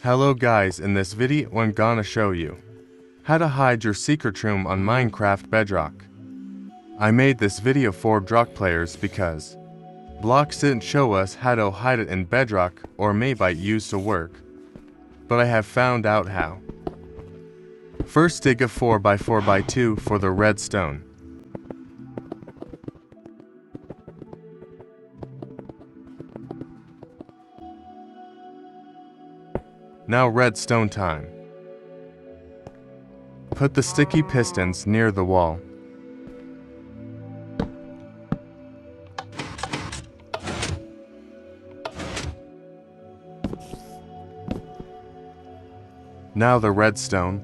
Hello guys, in this video I'm gonna show you how to hide your secret room on Minecraft Bedrock. I made this video for Bedrock players because blocks didn't show us how to hide it in Bedrock or Maybyte used to work, but I have found out how. First, dig a 4x4x2 for the redstone. Now redstone time. Put the sticky pistons near the wall. Now the redstone.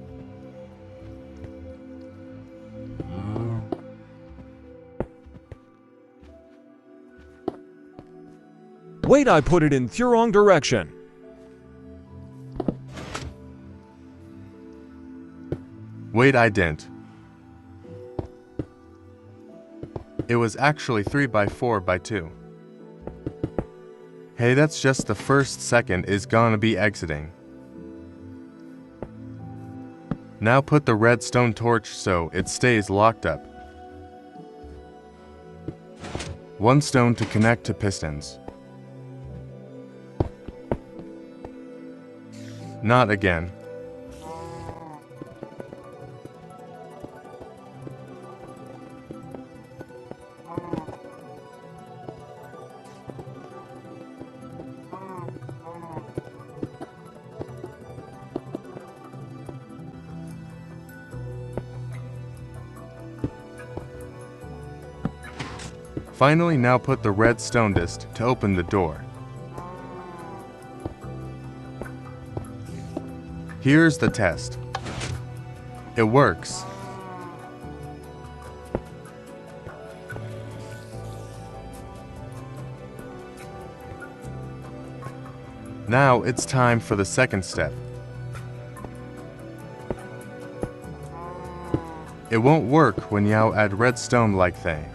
Wait, I put it in the wrong direction. Wait, I didn't. It was actually 3x4x2. Hey, that's just the first second is gonna be exiting. Now put the redstone torch so it stays locked up. One stone to connect to pistons. Not again. Finally, now put the redstone disc to open the door. Here's the test. It works. Now it's time for the second step. It won't work when you add redstone like that.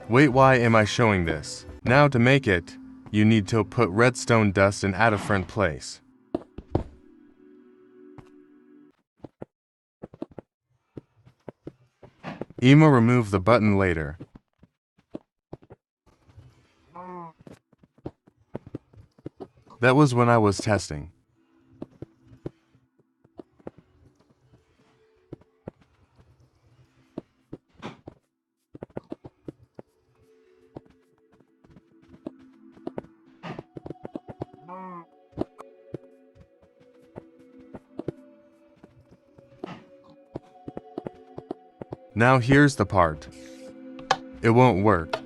Wait, why am I showing this? Now to make it, you need to put redstone dust in a different place. Ema remove the button later. That was when I was testing. Now here's the part. It won't work.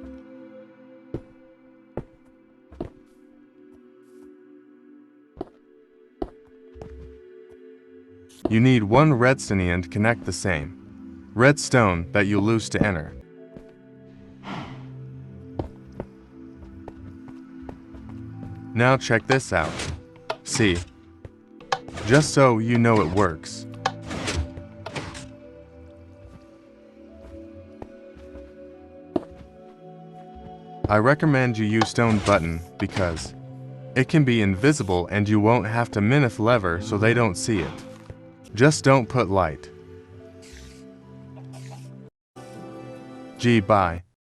You need one redstone and connect the same redstone that you lose to enter. Now check this out. See? Just so you know it works. I recommend you use stone button because it can be invisible and you won't have to minif lever so they don't see it. Just don't put light. Bye.